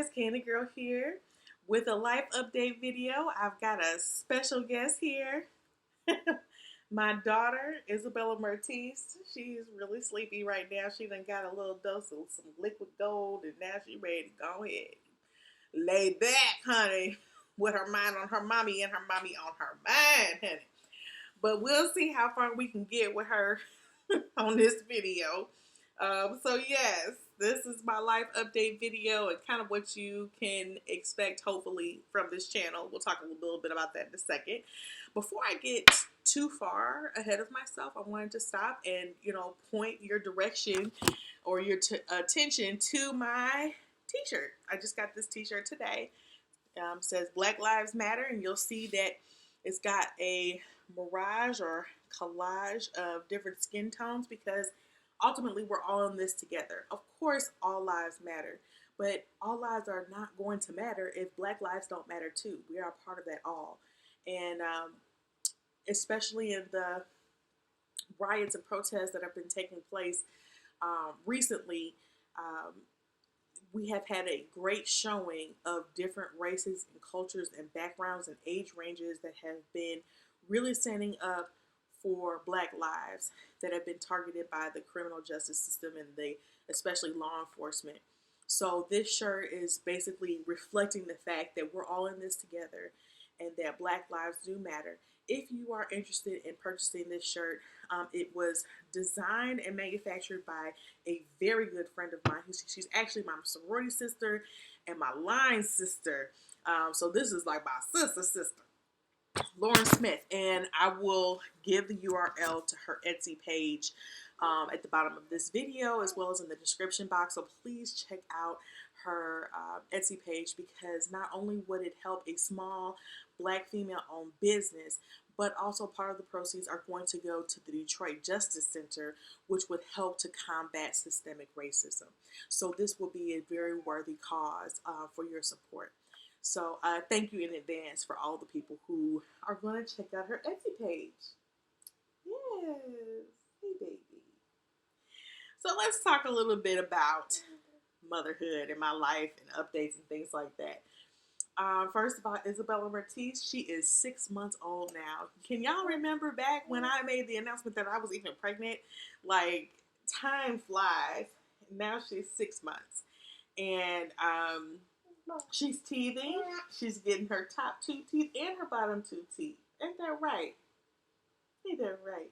Candy Girl here with a life update video. I've got a special guest here. My daughter, Isabella Mertiz. She's really sleepy right now. She done got a little dose of some liquid gold and now she's ready to go ahead. Lay back, honey, with her mind on her mommy and her mommy on her mind, honey. But we'll see how far we can get with her on this video. So yes, this is my life update video and kind of what you can expect hopefully from this channel. We'll talk a little bit about that in a second. Before I get too far ahead of myself, I wanted to stop and point your direction or your attention to my t-shirt. I just got this t-shirt today. Says Black Lives Matter, and you'll see that it's got a mirage or collage of different skin tones because ultimately we're all in this together. Of course, all lives matter, but all lives are not going to matter if Black lives don't matter too. We are a part of that all. And especially in the riots and protests that have been taking place recently, we have had a great showing of different races and cultures and backgrounds and age ranges that have been really standing up for Black lives that have been targeted by the criminal justice system and especially law enforcement. So this shirt is basically reflecting the fact that we're all in this together and that Black lives do matter. If you are interested in purchasing this shirt, it was designed and manufactured by a very good friend of mine. She's actually my sorority sister and my line sister. So this is like my sister, Lauren Smith. And I will give the URL to her Etsy page at the bottom of this video as well as in the description box. So please check out her Etsy page because not only would it help a small Black female-owned business, but also part of the proceeds are going to go to the Detroit Justice Center, which would help to combat systemic racism. So this will be a very worthy cause for your support. So thank you in advance for all the people who are going to check out her Etsy page. Yes, hey baby. So let's talk a little bit about motherhood and my life and updates and things like that. First of all, Isabella Mertiz, she is 6 months old now. Can y'all remember back when I made the announcement that I was even pregnant? Like, time flies. Now she's 6 months. And she's teething. She's getting her top 2 teeth and her bottom 2 teeth. Ain't that right? Ain't that right?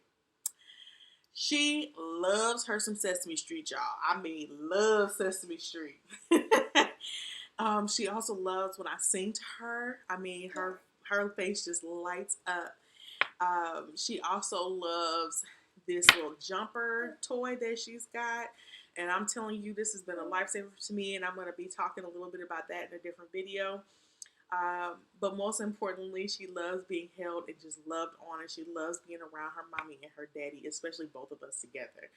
She loves her some Sesame Street, y'all. I mean, loves Sesame Street. She also loves when I sing to her. I mean, her face just lights up. She also loves this little jumper toy that she's got. And I'm telling you, this has been a lifesaver to me. And I'm going to be talking a little bit about that in a different video. But most importantly, she loves being held and just loved on. And she loves being around her mommy and her daddy, especially both of us together.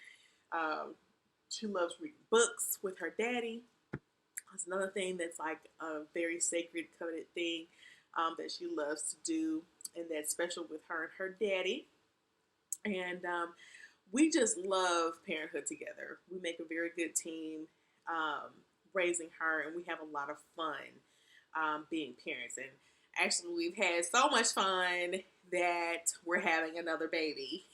She loves reading books with her daddy. That's another thing that's like a very sacred, coveted thing that she loves to do. And that's special with her and her daddy. And we just love parenthood together. We make a very good team raising her, and we have a lot of fun being parents. And actually, we've had so much fun that we're having another baby.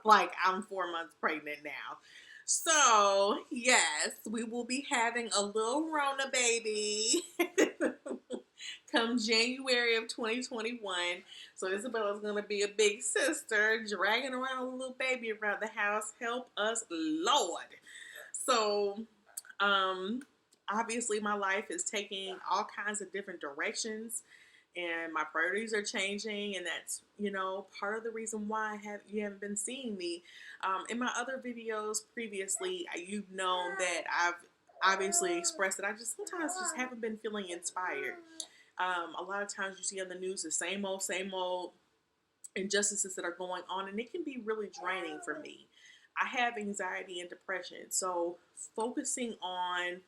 Like, I'm 4 months pregnant now. So, yes, we will be having a little Rona baby come January of 2021. So Isabella's going to be a big sister dragging around a little baby around the house. Help us, Lord. So, obviously my life is taking all kinds of different directions and my priorities are changing, and that's, part of the reason why you haven't been seeing me. In my other videos previously, you've known that I've obviously expressed that I just sometimes just haven't been feeling inspired. A lot of times you see on the news the same old injustices that are going on, and it can be really draining for me. I have anxiety and depression, so focusing on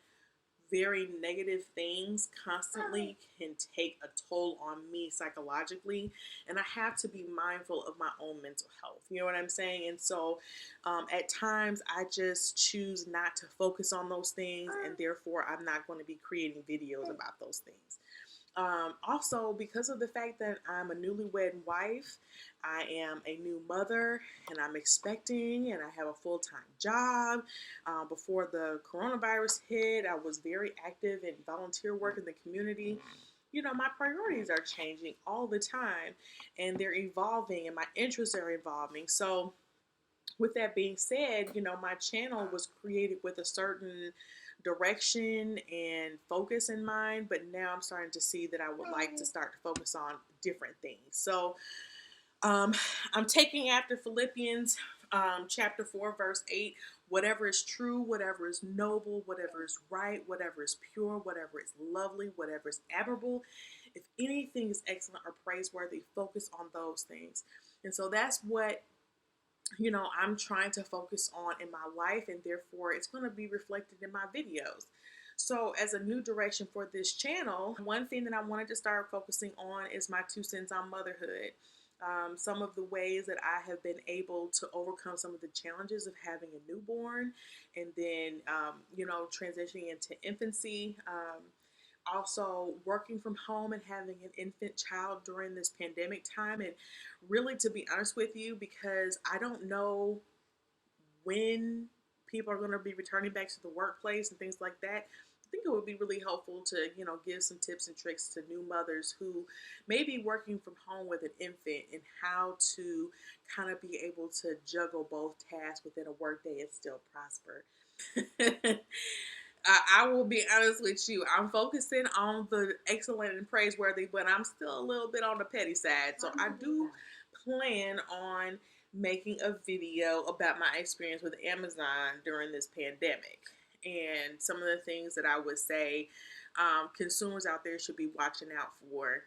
very negative things constantly can take a toll on me psychologically, and I have to be mindful of my own mental health. You know what I'm saying? And so at times I just choose not to focus on those things, and therefore I'm not going to be creating videos about those things. Also, because of the fact that I'm a newlywed wife, I am a new mother, and I'm expecting, and I have a full-time job. Before the coronavirus hit, I was very active in volunteer work in the community. You know, my priorities are changing all the time, and they're evolving, and my interests are evolving. So, with that being said, you know, my channel was created with a certain direction and focus in mind, but now I'm starting to see that I would like to start to focus on different things. So um, I'm taking after Philippians chapter 4, verse 8. Whatever is true, whatever is noble, whatever is right, whatever is pure, whatever is lovely, whatever is admirable, if anything is excellent or praiseworthy, focus on those things. And so that's what, you know, I'm trying to focus on in my life, and therefore it's going to be reflected in my videos. So, as a new direction for this channel, one thing that I wanted to start focusing on is my 2 cents on motherhood. Some of the ways that I have been able to overcome some of the challenges of having a newborn, and then, you know, transitioning into infancy. Also working from home and having an infant child during this pandemic time. And really, to be honest with you, because I don't know when people are going to be returning back to the workplace and things like that, I think it would be really helpful to, you know, give some tips and tricks to new mothers who may be working from home with an infant, and how to kind of be able to juggle both tasks within a workday and still prosper. I will be honest with you. I'm focusing on the excellent and praiseworthy, but I'm still a little bit on the petty side. So I do plan on making a video about my experience with Amazon during this pandemic, and some of the things that I would say consumers out there should be watching out for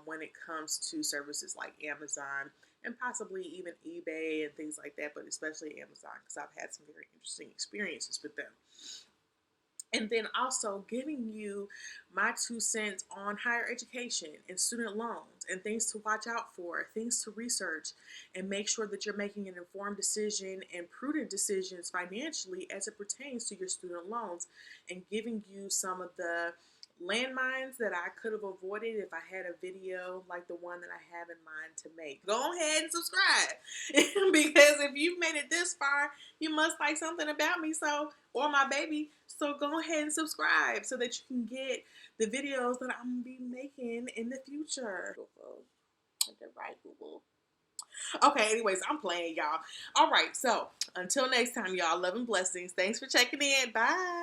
when it comes to services like Amazon, and possibly even eBay and things like that, but especially Amazon, because I've had some very interesting experiences with them. And then also giving you my 2 cents on higher education and student loans, and things to watch out for, things to research, and make sure that you're making an informed decision and prudent decisions financially as it pertains to your student loans, and giving you some of the landmines that I could have avoided if I had a video like the one that I have in mind to make. Go ahead and subscribe because if you've made it this far, you must like something about me, so, or my baby. So go ahead and subscribe so that you can get the videos that I'm gonna be making in the future. Right, Google. Okay, anyways, I'm playing, y'all. All right, so until next time, y'all, love and blessings. Thanks for checking in. Bye.